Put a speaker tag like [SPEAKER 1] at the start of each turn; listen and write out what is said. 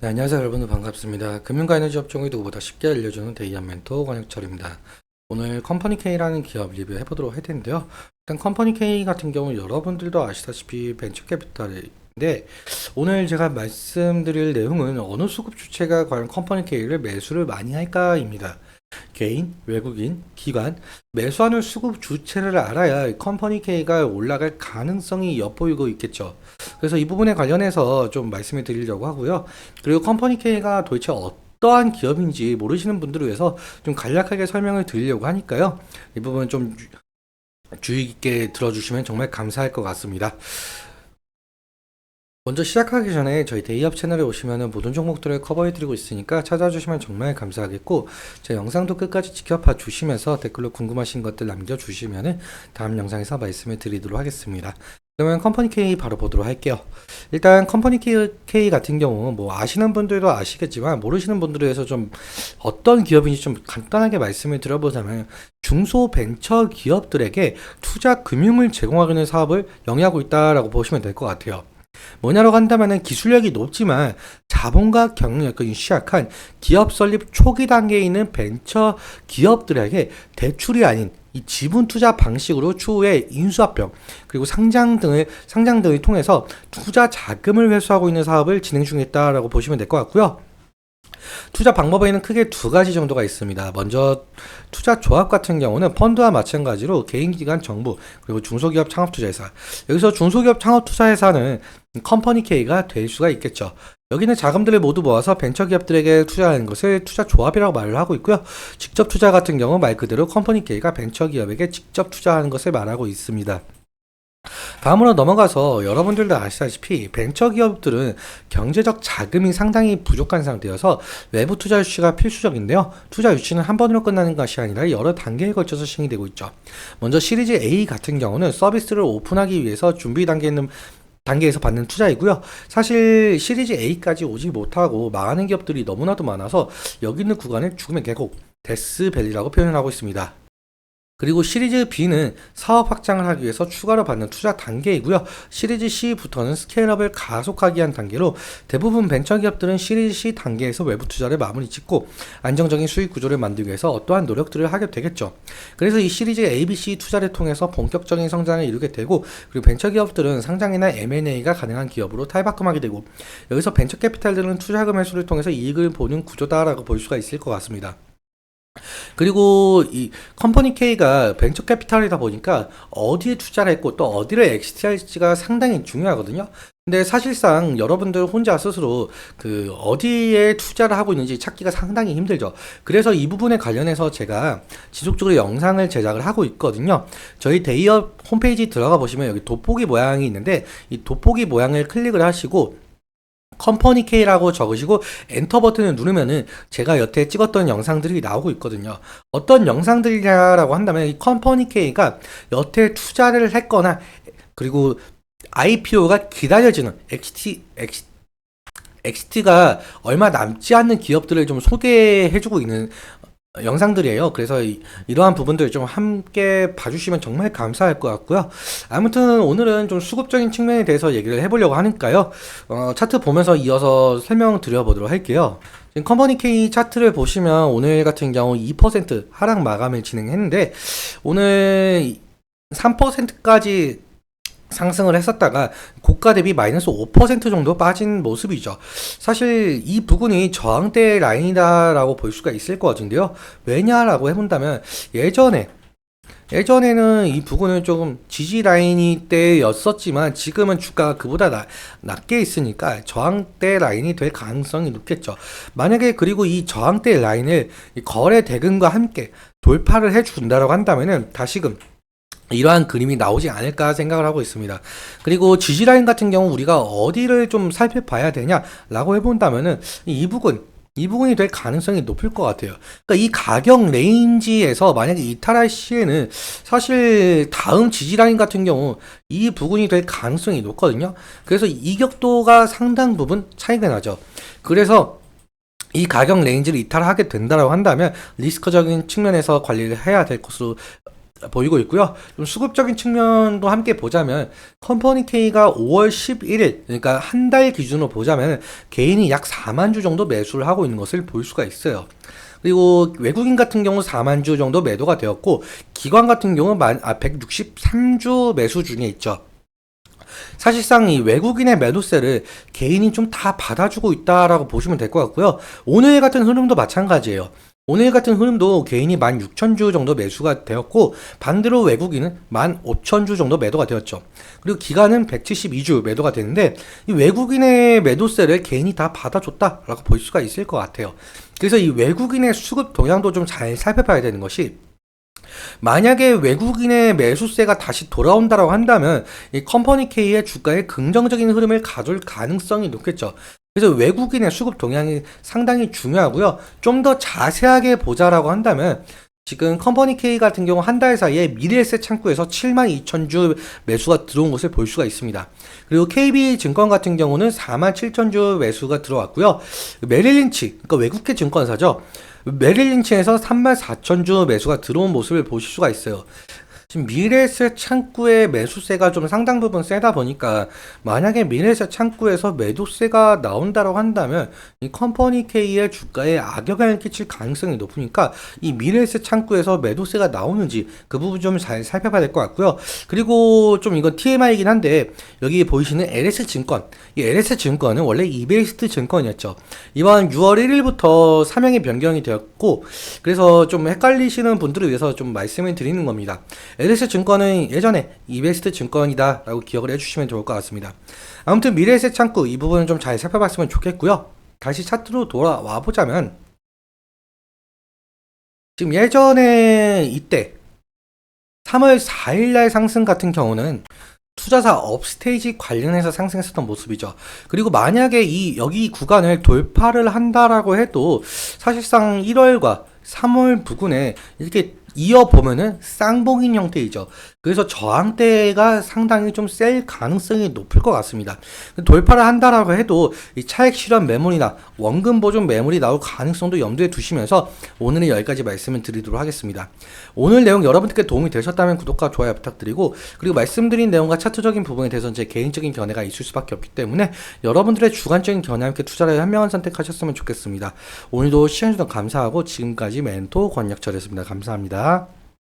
[SPEAKER 1] 네, 안녕하세요 여러분 반갑습니다. 금융과 에너지 업종을 누구보다 쉽게 알려주는 데이한 멘토 권혁철입니다. 오늘 컴퍼니 K라는 기업 리뷰해 보도록 할 텐데요. 일단 컴퍼니 K 같은 경우 여러분들도 아시다시피 벤처 캐피탈인데 오늘 제가 말씀드릴 내용은 어느 수급 주체가 과연 컴퍼니 K를 매수를 많이 할까입니다. 개인, 외국인, 기관, 매수하는 수급 주체를 알아야 컴퍼니 K가 올라갈 가능성이 엿보이고 있겠죠. 그래서 이 부분에 관련해서 좀 말씀을 드리려고 하고요. 그리고 컴퍼니 K가 도대체 어떠한 기업인지 모르시는 분들을 위해서 좀 간략하게 설명을 드리려고 하니까요. 이 부분 좀 주의 깊게 들어주시면 정말 감사할 것 같습니다. 먼저 시작하기 전에 저희 데이업 채널에 오시면 모든 종목들을 커버해드리고 있으니까 찾아주시면 정말 감사하겠고, 제 영상도 끝까지 지켜봐 주시면서 댓글로 궁금하신 것들 남겨주시면 다음 영상에서 말씀을 드리도록 하겠습니다. 그러면 컴퍼니 K 바로 보도록 할게요. 일단 컴퍼니 K 같은 경우 뭐 아시는 분들도 아시겠지만 모르시는 분들을 위해서 좀 어떤 기업인지 좀 간단하게 말씀을 드려보자면, 중소벤처 기업들에게 투자 금융을 제공하는 사업을 영위하고 있다라고 보시면 될 것 같아요. 뭐냐라고 한다면은 기술력이 높지만 자본과 경영력이 취약한 기업 설립 초기 단계에 있는 벤처 기업들에게 대출이 아닌 이 지분 투자 방식으로 추후에 인수합병 그리고 상장 등을 통해서 투자 자금을 회수하고 있는 사업을 진행 중에 있다라고 보시면 될 것 같고요. 투자 방법에는 크게 두 가지 정도가 있습니다. 먼저 투자 조합 같은 경우는 펀드와 마찬가지로 개인 기관, 정부, 그리고 중소기업 창업투자회사. 여기서 중소기업 창업투자회사는 컴퍼니 K가 될 수가 있겠죠. 여기는 자금들을 모두 모아서 벤처기업들에게 투자하는 것을 투자 조합이라고 말을 하고 있고요. 직접 투자 같은 경우 말 그대로 컴퍼니 K가 벤처기업에게 직접 투자하는 것을 말하고 있습니다. 다음으로 넘어가서 여러분들도 아시다시피 벤처기업들은 경제적 자금이 상당히 부족한 상태여서 외부 투자 유치가 필수적인데요. 투자 유치는 한 번으로 끝나는 것이 아니라 여러 단계에 걸쳐서 시행이 되고 있죠. 먼저 시리즈 A 같은 경우는 서비스를 오픈하기 위해서 준비 단계에서 받는 투자이고요. 사실 시리즈 A까지 오지 못하고 망하는 기업들이 너무나도 많아서 여기 있는 구간을 죽음의 계곡, 데스밸리라고 표현하고 있습니다. 그리고 시리즈 B는 사업 확장을 하기 위해서 추가로 받는 투자 단계이고요. 시리즈 C부터는 스케일업을 가속하기 위한 단계로 대부분 벤처기업들은 시리즈 C 단계에서 외부 투자를 마무리 짓고 안정적인 수익 구조를 만들기 위해서 어떠한 노력들을 하게 되겠죠. 그래서 이 시리즈 A, B, C 투자를 통해서 본격적인 성장을 이루게 되고, 그리고 벤처기업들은 상장이나 M&A가 가능한 기업으로 탈바꿈하게 되고, 여기서 벤처캐피탈들은 투자금 회수를 통해서 이익을 보는 구조다라고 볼 수가 있을 것 같습니다. 그리고 이 컴퍼니 K가 벤처 캐피탈이다 보니까 어디에 투자를 했고 또 어디를 엑시트할지가 상당히 중요하거든요. 근데 사실상 여러분들 혼자 스스로 그 어디에 투자를 하고 있는지 찾기가 상당히 힘들죠. 그래서 이 부분에 관련해서 제가 지속적으로 영상을 제작을 하고 있거든요. 저희 데이업 홈페이지 들어가 보시면 여기 돋보기 모양이 있는데, 이 돋보기 모양을 클릭을 하시고 컴퍼니 K라고 적으시고 엔터 버튼을 누르면은 제가 여태 찍었던 영상들이 나오고 있거든요. 어떤 영상들이냐라고 한다면 이 컴퍼니 K가 여태 투자를 했거나 그리고 IPO가 기다려지는 엑시트가 얼마 남지 않는 기업들을 좀 소개해주고 있는 영상들이에요. 그래서 이러한 부분들 좀 함께 봐주시면 정말 감사할 것 같고요. 아무튼 오늘은 좀 수급적인 측면에 대해서 얘기를 해보려고 하니까요. 차트 보면서 이어서 설명드려보도록 할게요. 지금 컴퍼니 K 차트를 보시면 오늘 같은 경우 2% 하락 마감을 진행했는데, 오늘 3%까지 상승을 했었다가 고가 대비 마이너스 5% 정도 빠진 모습이죠. 사실 이 부분이 저항대 라인이다라고 볼 수가 있을 것 같은데요. 왜냐라고 해본다면 예전에는 이 부분은 조금 지지 라인이 때였었지만 지금은 주가가 그보다 낮게 있으니까 저항대 라인이 될 가능성이 높겠죠. 만약에 그리고 이 저항대 라인을 이 거래 대금과 함께 돌파를 해준다라고 한다면은 다시금 이러한 그림이 나오지 않을까 생각을 하고 있습니다. 그리고 지지라인 같은 경우 우리가 어디를 좀 살펴봐야 되냐라고 해본다면은 이 부분이 될 가능성이 높을 것 같아요. 그러니까 이 가격 레인지에서 만약에 이탈할 시에는 사실 다음 지지라인 같은 경우 이 부분이 될 가능성이 높거든요. 그래서 이격도가 상당 부분 차이가 나죠. 그래서 이 가격 레인지를 이탈하게 된다라고 한다면 리스크적인 측면에서 관리를 해야 될 것으로 보이고 있고요. 좀 수급적인 측면도 함께 보자면 컴퍼니 K가 5월 11일 그러니까 한 달 기준으로 보자면 개인이 약 4만 주 정도 매수를 하고 있는 것을 볼 수가 있어요. 그리고 외국인 같은 경우 4만 주 정도 매도가 되었고 기관 같은 경우 163주 매수 중에 있죠. 사실상 이 외국인의 매도세를 개인이 좀 다 받아주고 있다라고 보시면 될 것 같고요. 오늘 같은 흐름도 마찬가지예요. 오늘 같은 흐름도 개인이 16,000주 정도 매수가 되었고 반대로 외국인은 15,000주 정도 매도가 되었죠. 그리고 기간은 172주 매도가 되는데 이 외국인의 매도세를 개인이 다 받아줬다라고 볼 수가 있을 것 같아요. 그래서 이 외국인의 수급 동향도 좀 잘 살펴봐야 되는 것이 만약에 외국인의 매수세가 다시 돌아온다라고 한다면 이 컴퍼니 K의 주가에 긍정적인 흐름을 가져올 가능성이 높겠죠. 그래서 외국인의 수급 동향이 상당히 중요하고요. 좀 더 자세하게 보자라고 한다면 지금 컴퍼니 K 같은 경우 한 달 사이에 미래에셋 창구에서 72,000주 매수가 들어온 것을 볼 수가 있습니다. 그리고 KB증권 같은 경우는 47,000주 매수가 들어왔고요. 메릴린치, 그러니까 외국계 증권사죠. 메릴린치에서 34,000주 매수가 들어온 모습을 보실 수가 있어요. 지금 미래에셋 창구의 매수세가 좀 상당 부분 세다 보니까 만약에 미래에셋 창구에서 매도세가 나온다고 한다면 이 컴퍼니 K의 주가에 악영향을 끼칠 가능성이 높으니까 이 미래에셋 창구에서 매도세가 나오는지 그 부분 좀 잘 살펴봐야 될 것 같고요. 그리고 좀 이건 TMI이긴 한데 여기 보이시는 LS증권, 이 LS증권은 원래 이베이스트 증권이었죠. 이번 6월 1일부터 사명이 변경이 되었고 그래서 좀 헷갈리시는 분들을 위해서 좀 말씀을 드리는 겁니다. LS증권은 예전에 이베스트 증권이다 라고 기억을 해주시면 좋을 것 같습니다. 아무튼 미래에셋 창구 이 부분은 좀 잘 살펴봤으면 좋겠고요. 다시 차트로 돌아와 보자면 지금 예전에 이때 3월 4일날 상승 같은 경우는 투자사 업스테이지 관련해서 상승했었던 모습이죠. 그리고 만약에 여기 구간을 돌파를 한다라고 해도 사실상 1월과 3월 부근에 이렇게 이어보면은 쌍봉인 형태이죠. 그래서 저항대가 상당히 좀 셀 가능성이 높을 것 같습니다. 돌파를 한다라고 해도 이 차익 실현 매물이나 원금 보존 매물이 나올 가능성도 염두에 두시면서 오늘은 여기까지 말씀을 드리도록 하겠습니다. 오늘 내용 여러분들께 도움이 되셨다면 구독과 좋아요 부탁드리고 그리고 말씀드린 내용과 차트적인 부분에 대해서는 제 개인적인 견해가 있을 수밖에 없기 때문에 여러분들의 주관적인 견해와 함께 투자를 현명한 선택하셨으면 좋겠습니다. 오늘도 시청해주셔서 감사하고 지금까지 멘토 권혁철이었습니다. 감사합니다.